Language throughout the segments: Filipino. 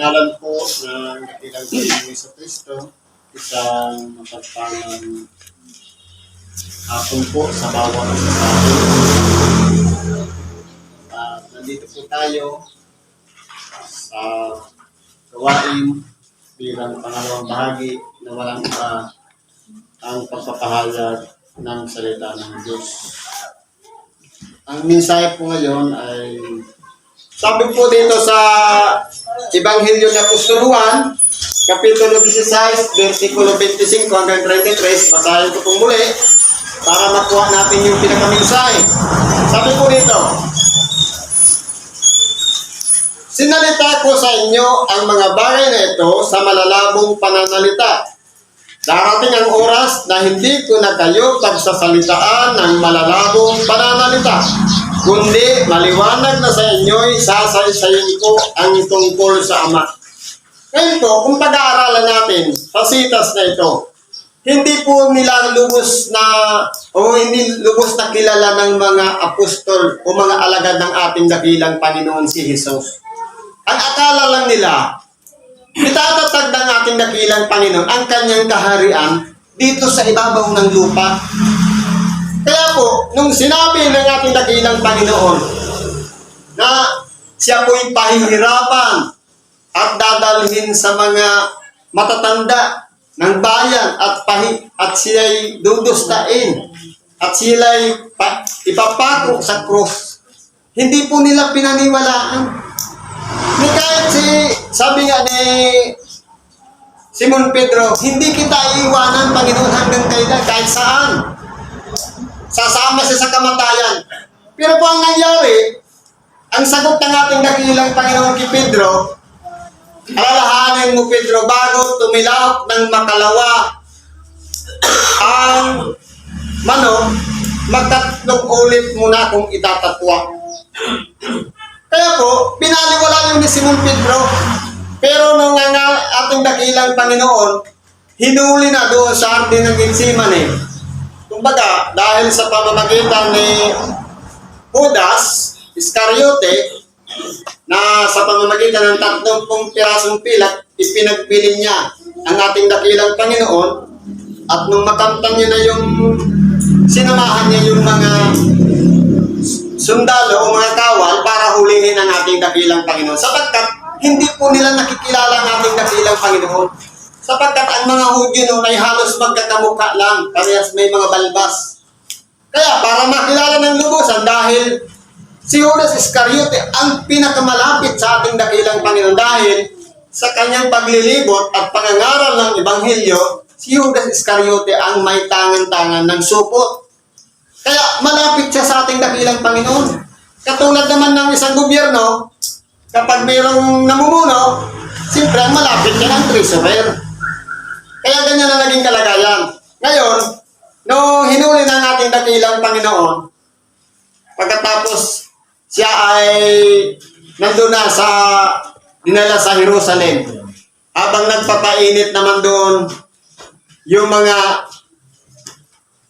ngalan po ng dakilang Panginoon sa Kristo, isang mapagpalang hapon po sa bawat isa sa atin. Nandito po tayo sa gawain bilang pangalawang bahagi na walang iba ang pagpapahayag ng salita ng Diyos. Ang mensahe po ngayon ay sabi po dito sa Ebanghelyo ni Apostol Juan, Kapitulo 16, versikulo 25 hanggang 33. Basahin ko po muli para makuha natin yung pinakamensahe. Sabi po dito, sinalita ko sa inyo ang mga bagay na ito sa malalabong pananalita. Darating ang oras na hindi ko na kayo pagsasalitaan ng malalabong pananalita, kundi maliwanag na sa inyo'y sasaysayin ko ang tungkol sa Ama. Ngayon po, kung pag-aaralan natin sa sitas na ito, hindi po nila lubos na kilala ng mga apostol o mga alagad ng ating dakilang Panginoon si Jesus. Ang akala lang nila, itatatag ng ating dakilang Panginoon ang kanyang kaharian dito sa ibabaw ng lupa. Kaya po, nung sinabi ng ating dakilang Panginoon na siya po'y pahihirapan at dadalhin sa mga matatanda ng bayan at siya'y dudustain at siya'y ipapako sa krus, hindi po nila pinaniwalaan. Kahit sabi nga ni Simon Pedro, hindi kita iiwanan, Panginoon, hanggang kailan, kahit saan. Sasama siya sa kamatayan. Pero po ang nangyari, ang sagot ng ating dakilang Panginoon kay Pedro, alalahanin mo, Pedro, bago tumilawak ng makalawa ang manok, magtatlong ulit muna kung itatatwa. Kaya po, pinaliwala yun ni Simon Pedro. Pero nung ang ating dakilang Panginoon, hinuli na doon sa hardin ng Getsemane. Kumbaga, dahil sa pamamagitan ni Judas Iscariote, na sa pamamagitan ng 30 pirasong pilak, ipinagpili niya ang ating dakilang Panginoon, at nung makamtan niya na yung sinamahan niya yung mga sundalo o mga kawal para hulihin ang ating dakilang Panginoon, sapagkat hindi po nila nakikilala ang ating dakilang Panginoon, sapagkat ang mga Hudyo noon ay halos magkakamukha lang, parehas may mga balbas. Kaya para makilala ng lubusan, dahil si Judas Iscariote ang pinakamalapit sa ating dakilang Panginoon, dahil sa kanyang paglilibot at pangangaral ng Ebanghelyo, si Judas Iscariote ang may tangan-tangan ng supot. Kaya malapit siya sa ating dakilang Panginoon. Katulad naman ng isang gobyerno, kapag mayroong namumuno, siyempre ang malapit niya ng treasurer. Kaya ganyan na naging kalagayan. Ngayon, no hinuli ng ating dakilang Panginoon, pagkatapos siya ay nandun na dinala sa Jerusalem, habang nagpapainit naman doon yung mga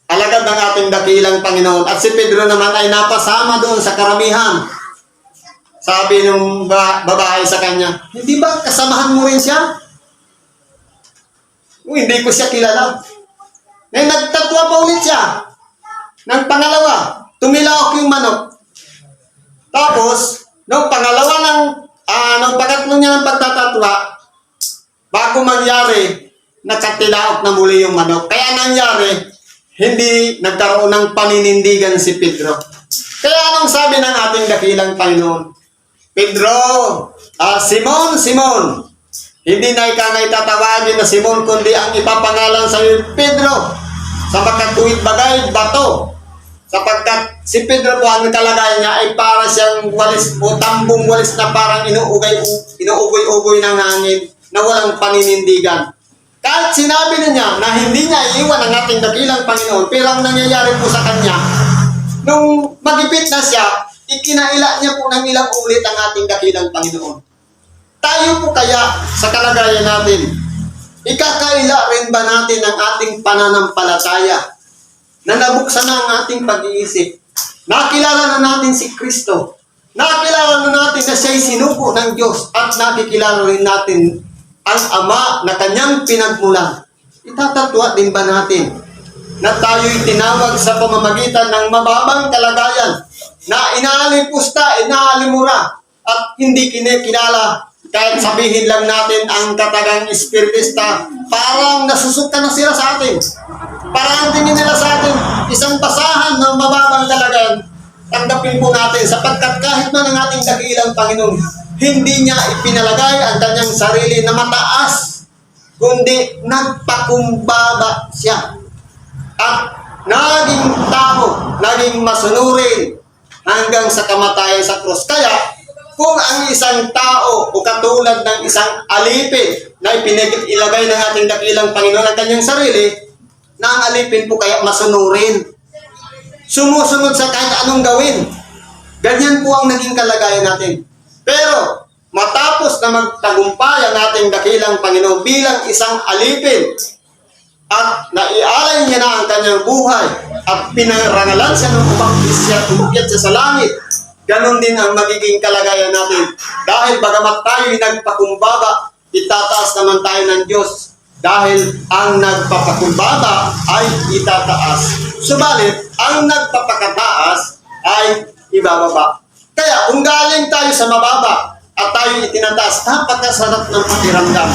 alagad ng ating dakilang Panginoon, at si Pedro naman ay napasama doon sa karamihan. Sabi ng babae sa kanya, hindi ba kasamahan mo rin siya? Hindi ko siya kilala. Ngayon nagtatwa pa ulit siya. Nang pangalawa, tumilawak yung manok. Tapos, nung pangatlo niya ng pagtatatwa, bago mangyari, nakatilaok na muli yung manok. Kaya nangyari, hindi nagkaroon ng paninindigan si Pedro. Kaya anong sabi ng ating dakilang Panginoon? Pedro, Simon, Simon, hindi na ikangay tatawagin na Simon, kundi ang ipapangalan sa iyo, Pedro, sa makatuwid bagay, bato. Sapagkat si Pedro po, ang kalagayan niya ay para siyang walis o tambong walis na parang inuugoy-ugoy ng hangin na walang paninindigan. Kahit sinabi na niya na hindi niya iiwan ang ating dakilang Panginoon, pero ang nangyayari po sa kanya, nung magipit na siya, ikinaila niya po ng ilang ulit ang ating dakilang Panginoon. Tayo po kaya sa kalagayan natin, ikakaila rin ba natin ang ating pananampalataya na nabuksan na ang ating pag-iisip? Nakilala na natin si Kristo. Nakilala na natin na siya'y sinugo ng Diyos at nakikilala rin natin ang Ama na kanyang pinagmulan. Itatatwa din ba natin na tayo'y tinawag sa pamamagitan ng mababang kalagayan na inaalipusta, inaalimura at hindi kinikilala kahit sabihin lang natin ang katagang espiritista, parang nasusuka na sila sa atin. Parang tingin nila sa atin isang basahan ng mababang kalagayan. Tanggapin po natin sapagkat kahit man ang ating dakilang Panginoon, hindi niya ipinalagay ang kanyang sarili na mataas, kundi nagpakumbaba siya. At naging tao, naging masunurin hanggang sa kamatayan sa krus. Kaya, kung ang isang tao o katulad ng isang alipin na ilagay ng ating dakilang Panginoon ang kanyang sarili, na ang alipin po kaya masunurin. Sumusunod sa kahit anong gawin. Ganyan po ang naging kalagayan natin. Pero, matapos na magtagumpay ang ating dakilang Panginoon bilang isang alipin, at naialay niya na ang kanyang buhay, at pinarangalan siya ng umakyat siya sa langit, ganon din ang magiging kalagayan natin. Dahil bagamat tayo'y nagpakumbaba, itataas naman tayo ng Diyos. Dahil ang nagpapakumbaba ay itataas. Subalit, ang nagpapakataas ay ibababa. Kaya kung galing tayo sa mababa at tayo itinataas, napakasarap ng pakiramdam.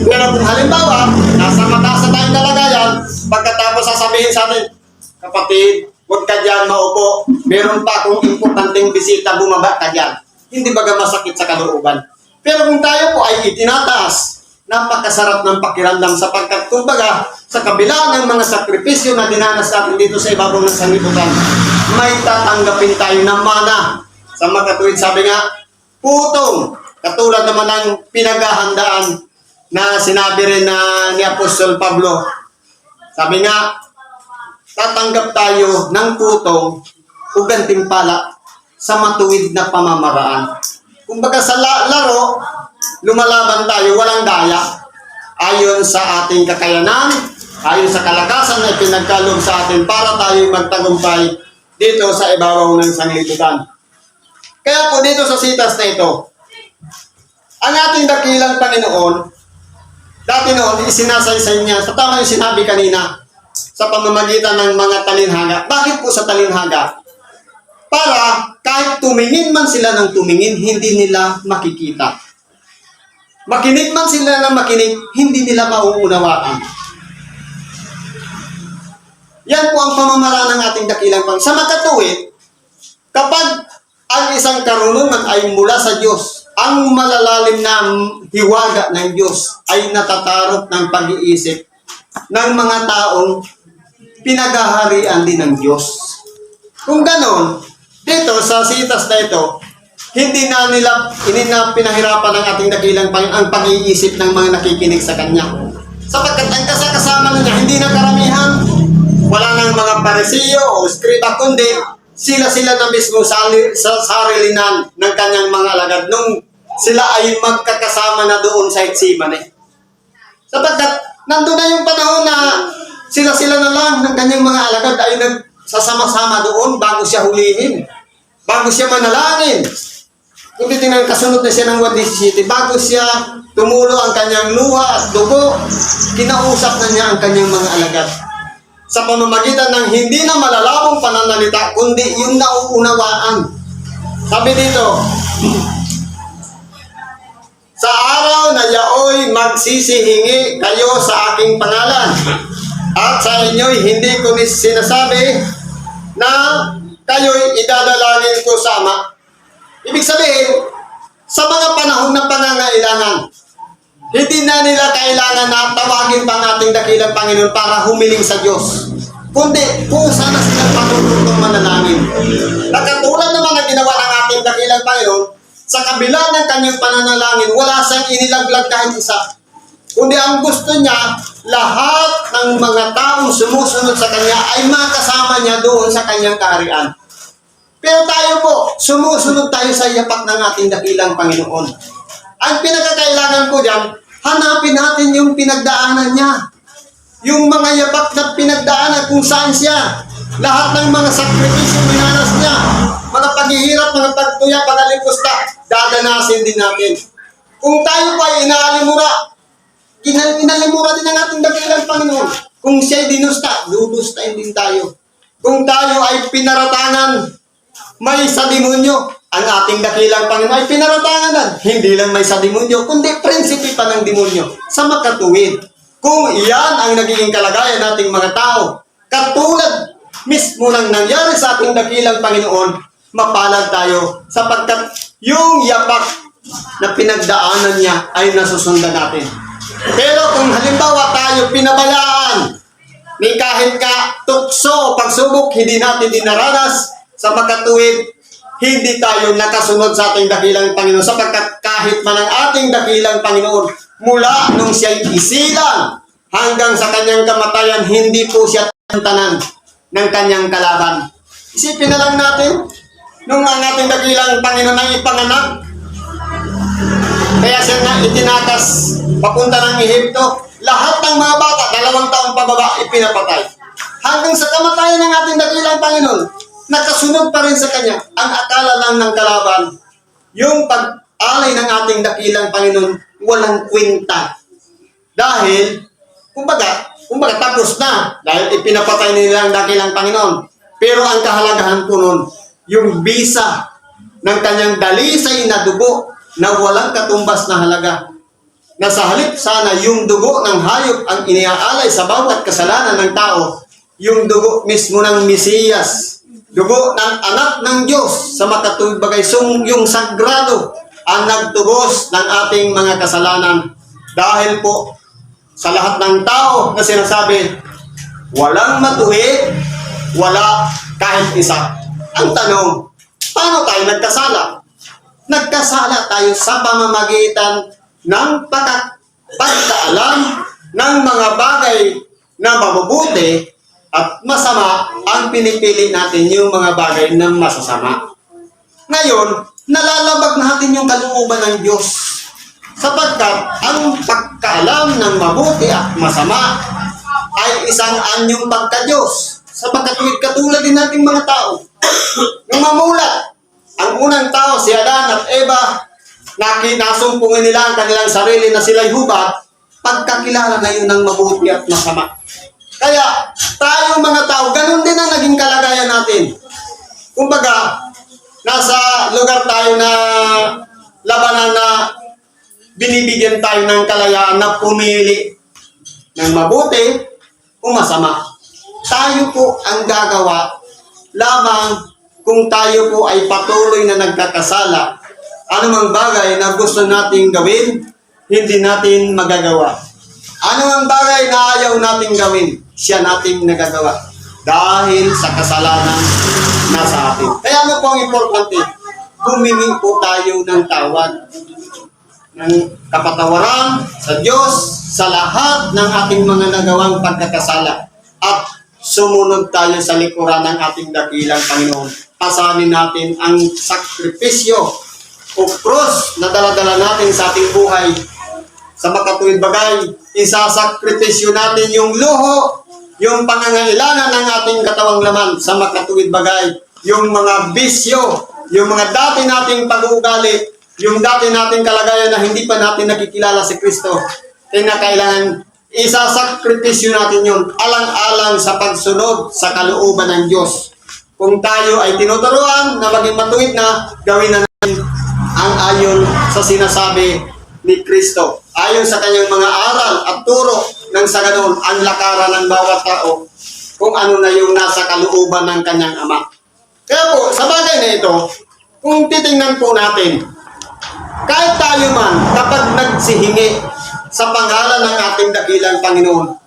Pero kung halimbawa, nasa mataas na tayong kalagayan, pagkatapos sasabihin sa atin, kapatid, huwag ka dyan maupo, meron pa akong importanteng bisita, bumaba ka dyan. Hindi baga masakit sa kalooban. Pero kung tayo po ay itinataas, napakasarap ng pakiramdam sapagkat kumbaga sa kabila ng mga sakripisyo na dinanas natin dito sa ibabaw ng sanlibutan, may tatanggapin tayo ng mana. Sa makatuwid sabi nga, putong, katulad naman ng pinaghahandaan na sinabi rin na ni Apostol Pablo. Sabi nga, tatanggap tayo ng putong o gantimpala sa matuwid na pamamaraan. Kumbaga sa laro, lumalaban tayo, walang daya. Ayon sa ating kakayanan, ayon sa kalakasan na ipinagkaloob sa atin para tayo magtagumpay dito sa ibabaw ng sanlibutan. Kaya po dito sa sitas na ito, ang ating dakilang Panginoon, dati noon, isinasaysay niya, sa tama yung sinabi kanina, sa pamamagitan ng mga talinhaga. Bakit po sa talinhaga? Para kahit tumingin man sila ng tumingin, hindi nila makikita. Makinig man sila ng makinig, hindi nila mauunawaan. Yan po ang pamamaraan ng ating dakilang Panginoon. Sa makatuwid, kapag ang isang karunungan ay mula sa Diyos, ang malalalim na hiwaga ng Diyos ay natatarot ng pag-iisip ng mga taong pinaghaharian din ng Diyos. Kung ganon, dito sa sitas na ito, hindi na pinahirapan ng ating dakilang Panginoon ang pag-iisip ng mga nakikinig sa Kanya. Sapagkat ang kasama niya, hindi na karamihan, wala nang mga parisiyo o skriba, kundi sila na mismo sa sarilinan ng Kanyang mga alagad nung sila ay magkakasama na doon sa Getsemani. Sapagkat nandun na yung panahon na sila na lang ng Kanyang mga alagad ay nagsasama-sama doon bago siya hulihin, bago siya manalangin. Kung titingnan, kasunod na siya ng 1:17, bago siya tumulo ang kanyang luha at dugo, kinausap na niya ang kanyang mga alagad. Sa pamamagitan ng hindi na malalabong pananalita, kundi yung nauunawaan. Sabi dito, sa araw na yaoy magsisihingi kayo sa aking pangalan, at sa inyo'y hindi ko sinasabi na kayo'y idadalangin ko sa Ama. Ibig sabihin, sa mga panahon ng pangangailangan, hindi na nila kailangan na tawagin pa ang ating dakilang Panginoon para humiling sa Diyos. Kundi, kung sana silang patutulong manalangin. Nakatulad naman na ginawa ng ating dakilang Panginoon, sa kabila ng kanyang pananalangin, wala siyang inilaglag kahit isa. Kundi ang gusto niya, lahat ng mga taong sumusunod sa kanya ay makasama niya doon sa kanyang kaharian. Pero tayo po, sumusunod tayo sa yapak ng ating dakilang Panginoon. Ang pinagkakailangan ko dyan, hanapin natin yung pinagdaanan niya. Yung mga yapak na pinagdaanan kung saan siya. Lahat ng mga sakripisyo minanas niya. Mga paghihirap, mga pagtuya, pagalipusta, dadanasin din natin. Kung tayo pa ay inaalimura, inalimura din ang ating dakilang Panginoon. Kung siya'y dinusta, dudustain din tayo. Kung tayo ay pinaratangan, may sa demonyo, ang ating dakilang Panginoon ay pinaratangan. Hindi lang may sa demonyo, kundi prinsipe pa ng demonyo sa makatuwid. Kung iyan ang nagiging kalagayan nating mga tao, katulad mismo nang nangyari sa ating dakilang Panginoon, mapalad tayo sapagkat yung yapak na pinagdaanan niya ay nasusundan natin. Pero kung halimbawa tayo pinabayaan ni kahit ka tukso o pagsubok, hindi natin dinaranas sa makatuwid, hindi tayo nakasunod sa ating dakilang Panginoon sapagkat kahit man ang ating dakilang Panginoon mula nung siya'y isilang hanggang sa kanyang kamatayan, hindi po siya tantanan ng kanyang kalaban. Isipin na lang natin, nung ang ating dakilang Panginoon ay ipanganak, kaya siya nga itinakas papunta ng Ehipto, lahat ng mga bata, 2 taong pababa, ipinapatay. Hanggang sa kamatayan ng ating dakilang Panginoon, nakasunod pa rin sa kanya. Ang akala lang ng kalaban, yung pag-alay ng ating dakilang Panginoon, walang kwenta. Dahil, kumbaga tapos na, dahil ipinapatay nila ang dakilang Panginoon. Pero ang kahalagahan po nun, yung bisa ng kanyang dalisay na dugo na walang katumbas na halaga. Na sa halip sana yung dugo ng hayop ang iniaalay sa bawat kasalanan ng tao, yung dugo mismo ng Mesiyas, dugo ng anak ng Diyos sa makatuwid bagay, yung sagrado ang nagtubos ng ating mga kasalanan. Dahil po sa lahat ng tao na sinasabi, walang matuwid, wala kahit isa. Ang tanong, paano tayo nagkasala? Nagkasala tayo sa pamamagitan ng pagkaalam ng mga bagay na mabubuti at masama. Ang pinipili natin yung mga bagay na masasama. Ngayon, nalalabag natin yung kalooban ng Diyos sapagkat ang pagkaalam ng mabuti at masama ay isang anyong pagka-Diyos sapagkat katulad din nating mga tao. Nung mamulat, ang unang tao, si Adan at Eva, nasumpungan nila ang kanilang sarili na sila'y hubad, pagkakilala na yun ng mabuti at masama. Kaya, tayo mga tao, ganun din ang naging kalagayan natin. Kumbaga, nasa lugar tayo na labanan na binibigyan tayo ng kalayaan na pumili ng mabuti o masama. Tayo po ang gagawa lamang kung tayo po ay patuloy na nagkakasala. Anumang bagay na gusto nating gawin, hindi natin magagawa. Anumang bagay na ayaw nating gawin, siya nating nagagawa. Dahil sa kasalanan na sa atin. Kaya ano po ang importante? Humingi po tayo ng tawad, ng kapatawaran sa Diyos sa lahat ng ating mga nagawang pagkakasala. At sumunod tayo sa likuran ng ating dakilang Panginoon. Pasanin natin ang sakripisyo o cross na dala-dala natin sa ating buhay. Sa makatuwid bagay, isasakripisyo natin yung luho, yung pangangailangan ng ating katawang laman sa makatuwid bagay, yung mga bisyo, yung mga dati nating pag-uugali, yung dati nating kalagayan na hindi pa natin nakikilala si Kristo, kailangan isasakripisyo natin yun alang-alang sa pagsunod sa kalooban ng Diyos. Kung tayo ay tinuturuan na maging matuwid na, gawin na natin ang ayon sa sinasabi ni Kristo. Ayon sa kanyang mga aral at turo nang sa ganoon ang lakaran ng bawat tao kung ano na yung nasa kalooban ng kanyang Ama. Kaya po, sa bagay na ito, kung titingnan po natin, kahit tayo man kapag nagsihingi sa pangalan ng ating dakilang Panginoon,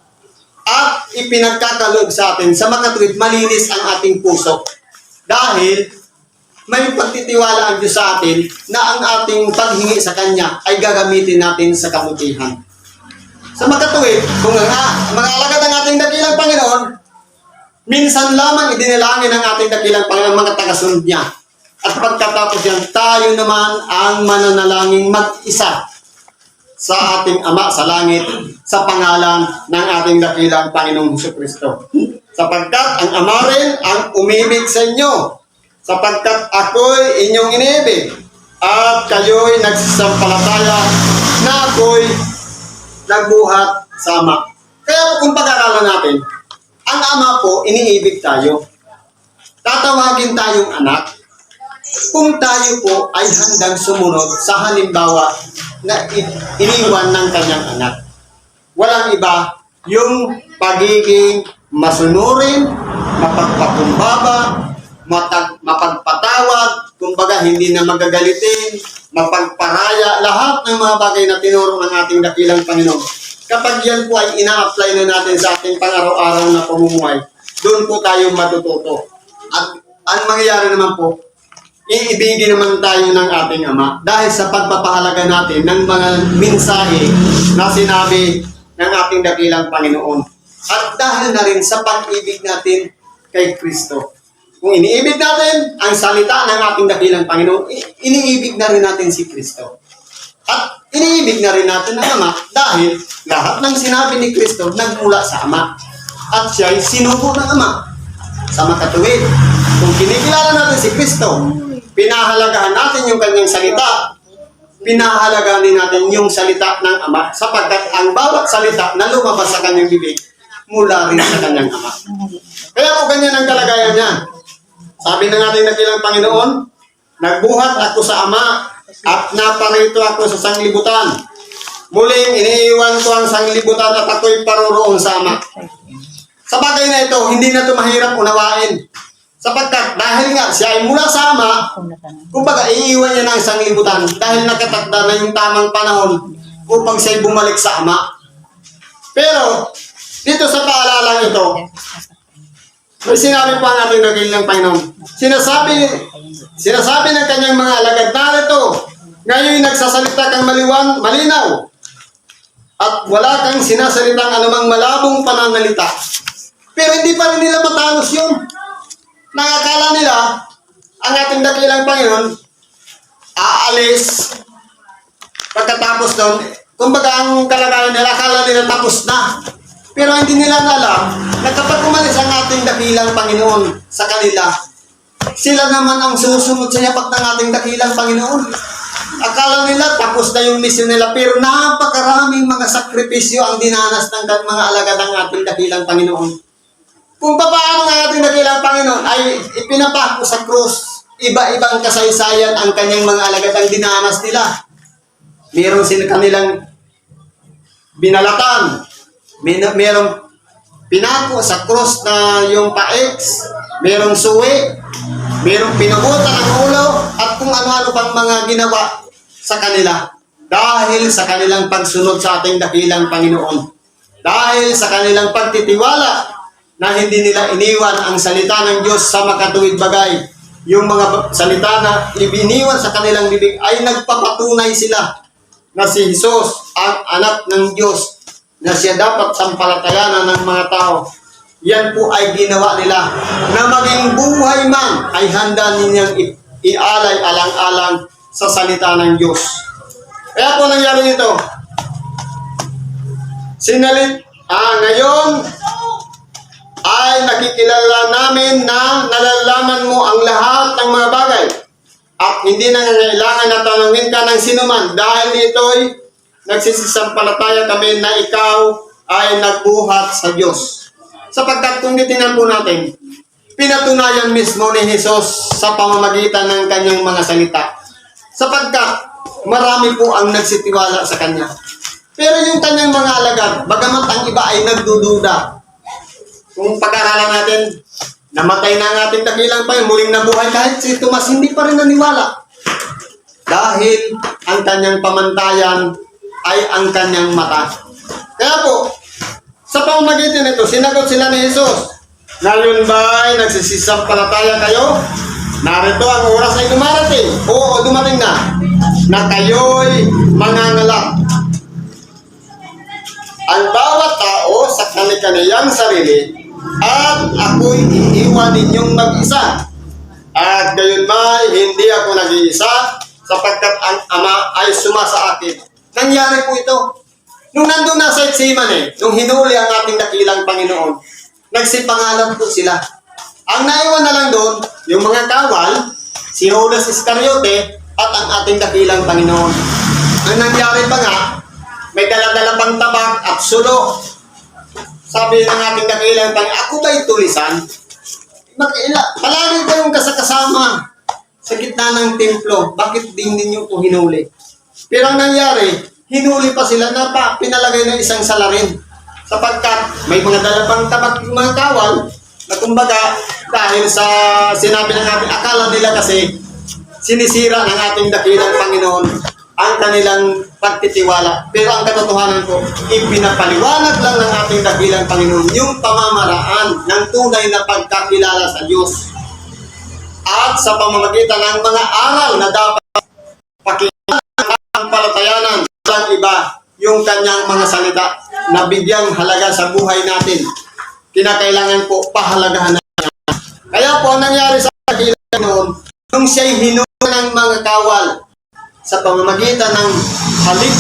at ipinagkakaloob sa atin sa makatuwid, malinis ang ating puso. Dahil may pagtitiwala ang Diyos sa atin na ang ating paghingi sa Kanya ay gagamitin natin sa kabutihan. Sa makatuwid, kung mga alagad ng ating dakilang Panginoon, minsan lamang idinalangin ng ating dakilang Panginoon mga tagasunod niya. At pagkatapos yan, tayo naman ang mananalangin mag-isa sa ating Ama sa langit, sa pangalan ng ating dakilang Panginoong Jesucristo. Sapagkat ang Ama rin ang umibig sa inyo, sapagkat ako'y inyong iniibig at kayo'y nagsasampalataya na ako'y nagbuhat sa Ama. Kaya kung pag-aralan natin, ang Ama po, iniibig tayo. Tatawagin tayong anak kung tayo po ay handang sumunod sa halimbawa na iniwan ng kanyang anak. Walang iba, yung pagiging masunurin, mapagpakumbaba, mapagpatawad, kumbaga hindi na magagalitin, mapagparaya, lahat ng mga bagay na tinuro ng ating dakilang Panginoon. Kapag yan po ay ina-apply na natin sa ating pang-araw-araw na pamumuhay, doon po tayo matututo. At ang mangyayari naman po, iibigin naman tayo ng ating Ama dahil sa pagpapahalaga natin ng mga mensahe na sinabi ng ating dakilang Panginoon. At dahil na rin sa pag-ibig natin kay Kristo. Kung iniibig natin ang salita ng ating dakilang Panginoon, iniibig na rin natin si Kristo. At iniibig na rin natin ang Ama dahil lahat ng sinabi ni Kristo nagmula sa Ama. At siya ay sinugo ng Ama sa makatuwid. Kung kinikilala natin si Kristo, pinahalagahan natin yung kanyang salita, pinahalagahan din natin yung salita ng Ama sapagkat ang bawat salita na lumabas sa kanyang bibig mula rin sa kanyang Ama. Kaya po ganyan ang kalagayan niya. Sabi ng ating dakilang Panginoon, nagbuhat ako sa Ama at naparito ako sa sanglibutan. Muling iniiwan ko ang sanglibutan at ako'y paroroon sa Ama. Sa bagay na ito, hindi na ito mahirap unawain. Sapagkat dahil nga siya ay mula sa Ama, kumbaga iiwan niya ng sanglibutan dahil nakatakda na yung tamang panahon upang siya'y bumalik sa Ama. Pero, dito sa paalalang ito, may sinabi pa ang ating dakilang Panginoon. Sinasabi ng kanyang mga alagad, narito, ngayon nagsasalita kang malinaw, at wala kang sinasalitang anumang malabong pananalita. Pero hindi pa rin nila matanos yun. Nakakala nila, ang ating dakilang Panginoon, aalis, pagkatapos doon, kumbaga ang kalagayan nila, akala nila tapos na. Pero hindi nila alam na kapag umalis ang ating dakilang Panginoon sa kanila, sila naman ang susunod sa yapak ng ating dakilang Panginoon. Akala nila tapos na yung mission nila, pero napakaraming mga sakripisyo ang dinanas ng mga alagad ng ating dakilang Panginoon. Kung paano ang ating dakilang Panginoon ay ipinapako sa krus, iba-ibang kasaysayan ang kanyang mga alagad ang dinanas nila. Meron sila kanilang binalatan, merong pinako sa krus na yung paeks, merong suwi, merong pinugutan ang ulo, at kung ano-ano pang mga ginawa sa kanila. Dahil sa kanilang pagsunod sa ating dakilang Panginoon. Dahil sa kanilang pagtitiwala na hindi nila iniwan ang salita ng Diyos sa makatuwid bagay. Yung mga salita na ibiniwan sa kanilang bibig ay nagpapatunay sila na si Jesus ang anak ng Diyos, na siya dapat sampalatayanan ng mga tao. Yan po ay ginawa nila na maging buhay man ay handa ninyang ialay alang-alang sa salita ng Diyos. Kaya po nangyari nito. Ngayon ay nakikilala namin na nalalaman mo ang lahat ng mga bagay at hindi na kailangan na tanungin ka ng sinuman dahil dito'y nagsisisampalataya kami na ikaw ay nagbuhat sa Diyos. Sapagkat kung titingnan po natin, pinatunayan mismo ni Jesus sa pamamagitan ng kanyang mga salita. Sapagkat marami po ang nagsitiwala sa kanya. Pero yung kanyang mga alagad, bagamat ang iba ay nagdududa. Kung pag-aralan natin, namatay na ang ating dakilang Panginoon, muling nabuhay, kahit si Tomas hindi pa rin naniwala. Dahil ang kanyang pamantayan ay ang kanyang mata. Kaya po, sa pamamagitan nito, sinagot sila ni Jesus, ngayon ba ay nagsisisampalataya kayo? Narito ang oras ay dumarating. Oo, dumating na kayo'y mangangalap. Ang bawat tao sa kani-kaniyang sarili, at ako'y iiwan ninyong mag-isa. At gayon may hindi ako nag-iisa, sapagkat ang Ama ay sumasa akin. Nangyari po ito. Nung nandun na sa Getsemane, nung hinuli ang ating dakilang Panginoon, nagsipangalan po sila. Ang naiwan na lang doon, yung mga kawal, si Judas Iscariote at ang ating dakilang Panginoon. Ang nangyari pa nga, may dala-dala pang tabak at sulo. Sabi ng ating dakilang Panginoon, ako ba'y tulisan? Palagi kayong kasama sa gitna ng templo. Bakit din ninyo ko hinuli? Pero ang nangyari, hinuli pa sila na pinalagay ng isang salarin. Sapagkat may mga dala pang tabak yung mga kawal na kumbaga dahil sa sinabi ng ating akala nila kasi sinisira ng ating dakilang Panginoon ang kanilang pagtitiwala. Pero ang katotohanan ko, ipinapaliwanag lang ng ating dakilang Panginoon yung pamamaraan ng tunay na pagkakilala sa Diyos. At sa pamamagitan ng mga aral na dapat pakilala ng palatayanan ng iba, yung kanyang mga salita na bigyang halaga sa buhay natin. Kinakailangan po pahalagahan natin. Kaya po ang nangyari sa dakilang Panginoon, nung siya'y hinuli ng mga kawal, sa pamamagitan ng halik,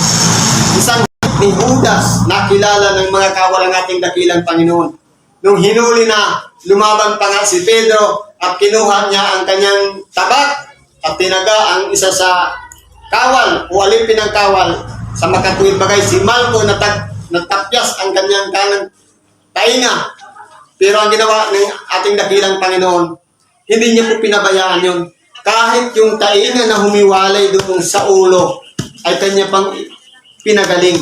isang halik ni Judas na kilala ng mga kawal ang ating dakilang Panginoon. Nung hinuli na, lumaban pa nga si Pedro at kinuha niya ang kanyang tabak at tinaga ang isa sa kawal o alipin ng kawal. Sa makatuwid bagay, si Malco natapyas ang kanyang kanang tainga. Pero ang ginawa ng ating dakilang Panginoon, hindi niya po pinabayaan yun. Kahit yung tainga na humiwalay doon sa ulo ay kanya pang pinagaling.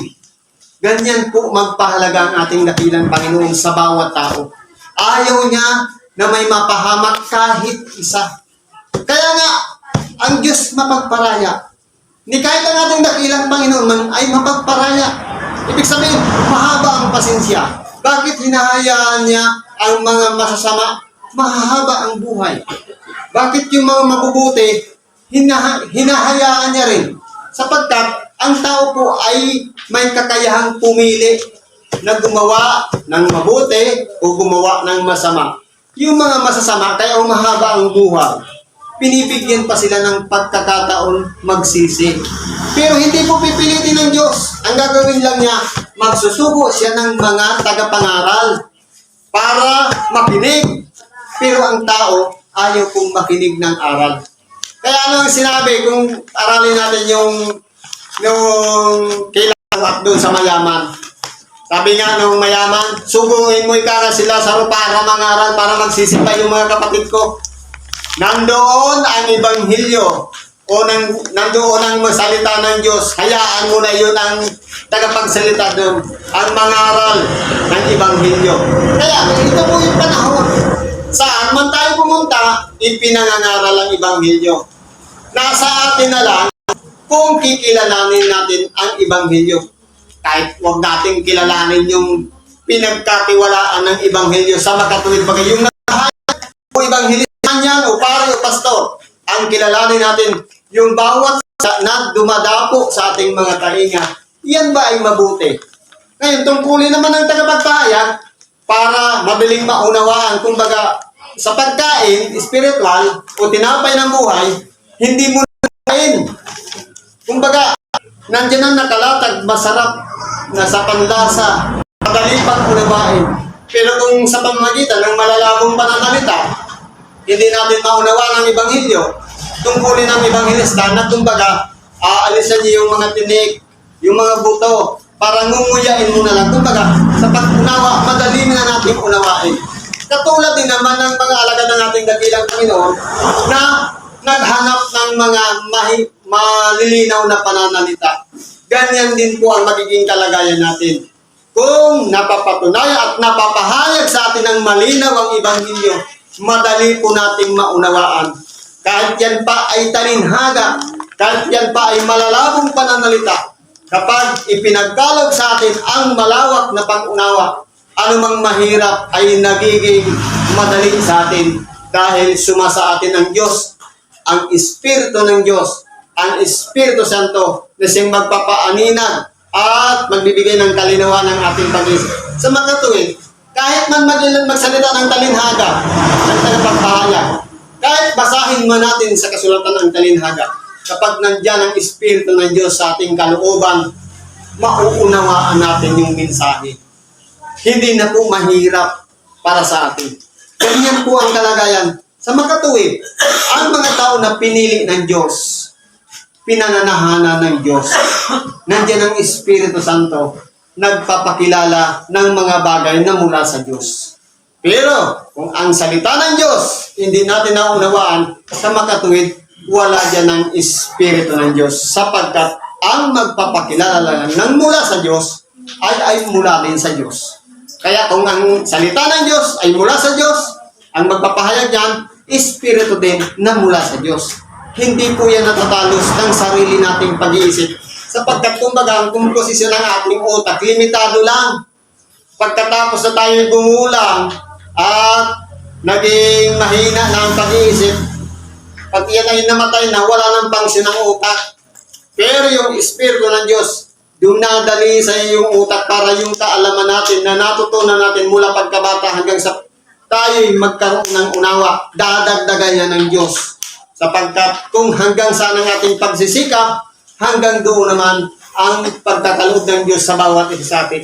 Ganyan po magpahalaga ang ating dakilang Panginoon sa bawat tao. Ayaw niya na may mapahamak kahit isa. Kaya nga, ang Diyos mapagparaya. Ni kahit ang ating dakilang Panginoon man ay mapagparaya. Ibig sabihin, mahaba ang pasensya. Bakit hinahayaan niya ang mga masasama? Mahaba ang buhay. Bakit yung mga mabubuti, hinahayaan niya rin? Sapagkat ang tao po ay may kakayahang pumili na gumawa ng mabuti o gumawa ng masama. Yung mga masasama, kaya mahaba ang buhay, pinibigyan pa sila ng pagkakataon magsisi. Pero hindi po pipilitin ng Diyos. Ang gagawin lang niya, magsusugo siya ng mga tagapangaral para makinig. Pero ang tao, ayaw pong makinig ng aral. Kaya ano ang sinabi kung aralin natin yung kailangan at doon sa mayaman. Sabi nga nung mayaman, suguin mo ika sila sa para mangaral para magsisipay yung mga kapatid ko. Nandoon ang Ebanghelyo o nandoon ang salita ng Diyos. Hayaan mo na yun ang tagapagsalita doon. Ang mangaral ng Ebanghelyo. Kaya ito po yung panahon. Saan man tayo pumunta, ipinangangaral ang Ebanghelyo. Nasa atin na lang kung kikilalanin natin ang Ebanghelyo. Kahit huwag natin kilalanin yung pinagkatiwalaan ng Ebanghelyo sa makatuwid bagay. Yung naghahanap o Ebanghelyo yan o pare o pastor, ang kilalanin natin yung bawat na dumadapo sa ating mga tainga. Yan ba ay mabuti? Ngayon, tungkulin naman ng tagapagpahayag para madaling maunawaan. Kumbaga, sa pagkain, spiritual, o tinapay ng buhay, hindi mo kain. Kumbaga, nandiyan ang nakalatag, masarap na sa panlasa, madali pang unawain. Pero kung sa pamamagitan ng malalabong pananalita, hindi natin maunawaan ang Ebanghelyo, tungkulin ng Ebanghelista na kumbaga, aalisan niyo yung mga tinik, yung mga buto, para ngunguyain mo na lang. Kumbaga, sa pag-unawa, madali na natin unawain. Katulad din naman ng mga alagad ng ating dakilang Panginoon na naghanap ng mga malilinaw na pananalita. Ganyan din po ang magiging kalagayan natin. Kung napapatunayan at napapahayag sa atin ng malinaw ang Ebanghelyo, madali po nating maunawaan. Kahit yan pa ay talinhaga, kahit yan pa ay malalabong pananalita, kapag ipinagkalog sa atin ang malawak na pag-unawa, anumang mahirap ay nagiging madali sa atin dahil sumasa atin ang Diyos, ang Espiritu ng Diyos, ang Espiritu Santo na siyang magpapaaninag at magbibigay ng kalinawan ng ating pag-isip. Sa makatuwid, kahit man magsalita ng talinhaga, ng tagapagpahayag, kahit basahin man natin sa kasulatan ng talinhaga, kapag nandyan ang Espiritu ng Diyos sa ating kalooban, mauunawaan natin yung mensahe. Hindi na po mahirap para sa atin. Ganyan po ang kalagayan Sa makatuwid, ang mga tao na pinili ng Diyos, pinananahanan ng Diyos, nandiyan ang Espiritu Santo, nagpapakilala ng mga bagay na mula sa Diyos. Pero, kung ang salita ng Diyos, hindi natin naunawaan, sa makatuwid, wala dyan ang Espiritu ng Diyos, sapagkat ang magpapakilala ng mula sa Diyos, ay mula din sa Diyos. Kaya kung ang salita ng Diyos ay mula sa Diyos, ang magpapahayag niyan, Espiritu din na mula sa Diyos. Hindi po yan natatalos ng sarili nating pag-iisip. Sapagkat kumbaga, ang komposisyon ng ating utak, limitado lang. Pagkatapos na tayo gumulang at naging mahina na ang pag-iisip, pag yan ay namatay na, wala nang pangsyon ng utak. Pero yung Espiritu ng Diyos, dumadali sa iyong utak para yung kaalaman natin na natutunan natin mula pagkabata hanggang sa tayo'y magkaroon ng unawa, dadagdagan yan ng Diyos. Sapagkat kung hanggang saan ang ating pagsisikap, hanggang doon naman ang pagkakalood ng Diyos sa bawat isa sa atin.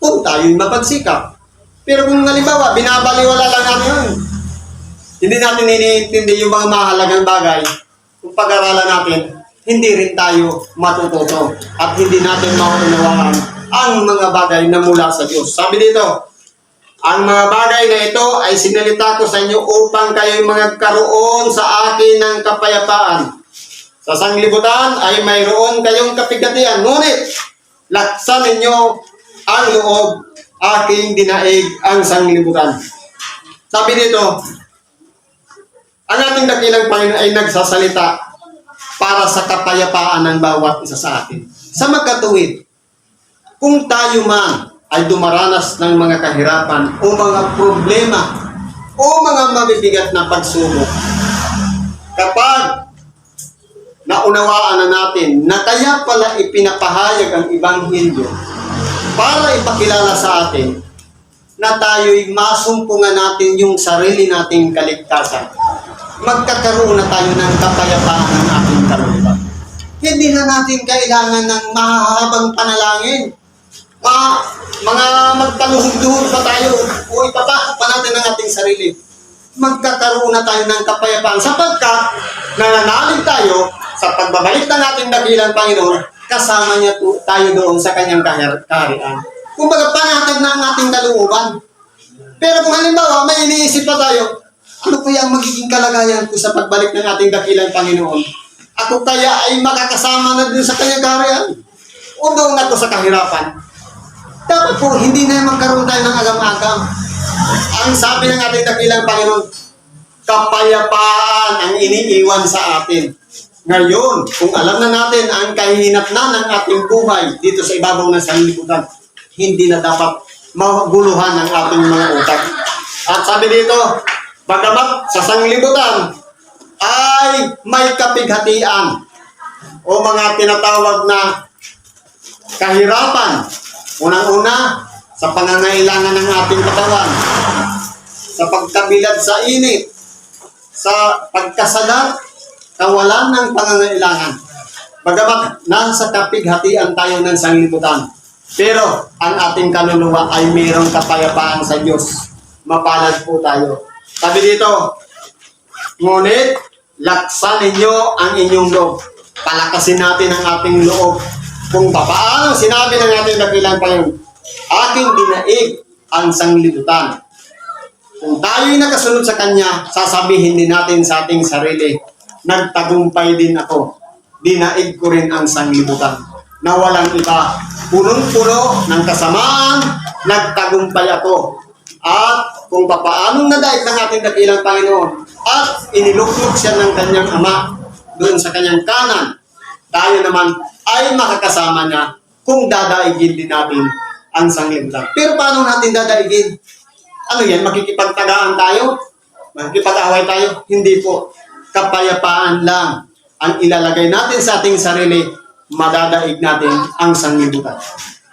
Kung tayo'y mapagsikap. Pero kung halimbawa, binabaliwala lang natin yun, hindi natin iniintindi yung mga mahalagang bagay, kung pag-aralan natin, hindi rin tayo matututo at hindi natin maunawaan ang mga bagay na mula sa Diyos. Sabi dito, ang mga bagay na ito ay sinalita ko sa inyo upang kayo'y magkaroon sa akin ng kapayapaan. Sa sanglibutan ay mayroon kayong kapigatian. Ngunit, laksan ninyo ang loob, aking dinaig ang sanglibutan. Sabi dito, ang ating dakilang Panginoon ay nagsasalita para sa kapayapaan ng bawat isa sa atin. Sa magkatuwid, kung tayo man ay dumaranas ng mga kahirapan o mga problema o mga mabibigat na pagsubok, kapag naunawaan na natin na kaya pala ipinapahayag ang Ebanghelyo para ipakilala sa atin na tayo'y masumpungan natin yung sarili nating kaligtasan, magkakaroon na tayo ng kapayapaan ng ating kalooban. Hindi na natin kailangan ng mahahabang panalangin. Mga magkaluhod-luhod pa tayo o ipapakot pa natin ang ating sarili. Magkakaroon na tayo ng kapayapaan sapagkat nananalig tayo sa pagbabalik ng ating dakilang Panginoon, kasama niya tayo doon sa kanyang kaharian. Kumbaga, panatag na ang ating kalooban. Pero kung halimbawa, may iniisip pa tayo, ano kaya ang magiging kalagayan ko sa pagbalik ng ating dakilang Panginoon? Ako kaya ay makakasama na din sa kanyang kaharian? O doon ako sa kahirapan? Dapat po, hindi na magkaroon tayo ng agam-agam. Ang sabi ng ating dakilang Panginoon, kapayapaan ang iniiwan sa atin. Ngayon, kung alam na natin ang kahinatnan ng ating buhay dito sa ibabaw ng sanlibutan, hindi na dapat maguluhan ang ating mga utak. At sabi dito, bagamat sa sanglibutan ay may kapighatian o mga tinatawag na kahirapan. Unang-una, sa pangangailangan ng ating katawan, sa pagkabilad sa init, sa pagkasalat, kawalan ng pangangailangan. Bagamat nasa kapighatian tayo ng sanglibutan, pero ang ating kaluluwa ay mayroong kapayapaan sa Diyos. Mapalad po tayo. Sabi dito, ngunit laksan ninyo ang inyong loob. Palakasin natin ang ating loob. Kung paano sinabi ng ating dakilang Panginoon, aking dinaig ang sanglibutan. Kung tayo'y nakasunod sa Kanya, sasabihin din natin sa ating sarili, nagtagumpay din ako. Dinaig ko rin ang sanglibutan. Na walang iba. Punong-puno ng kasamaan, nagtagumpay ako. At kung papaanong nadaig ng ating dakilang Panginoon at iniluklok siya ng kanyang ama doon sa kanyang kanan, tayo naman ay makakasama niya kung dadaigin din natin ang sanglibutan. Pero paano natin dadaigin? Ano yan? Makikipagtagaan tayo? Makikipag-away tayo? Hindi po. Kapayapaan lang ang ilalagay natin sa ating sarili, madadaig natin ang sanglibutan.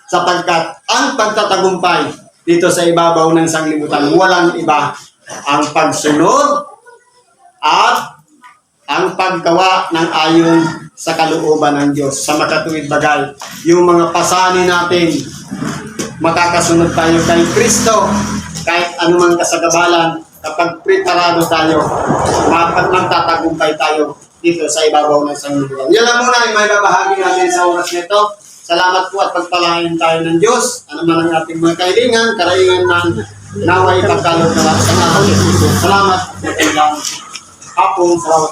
Sapagkat ang pagtatagumpay dito sa ibabaw ng sanglibutan, walang iba ang pagsunod at ang paggawa ng ayon sa kalooban ng Diyos. Sa makatuwid bagay, yung mga pasanin natin, makakasunod tayo kay Kristo kahit anumang kasagabalan kapag preparado tayo, magtatagumpay tayo dito sa ibabaw ng sanglibutan. Yan lang muna yung may babahagi natin sa oras nito. Salamat po at pagpalain tayo ng Diyos. Ano man ang ating mga kahilingan, karaingan man, naway pagkalog na lang sa mga Salamat. Hapon. Salamat.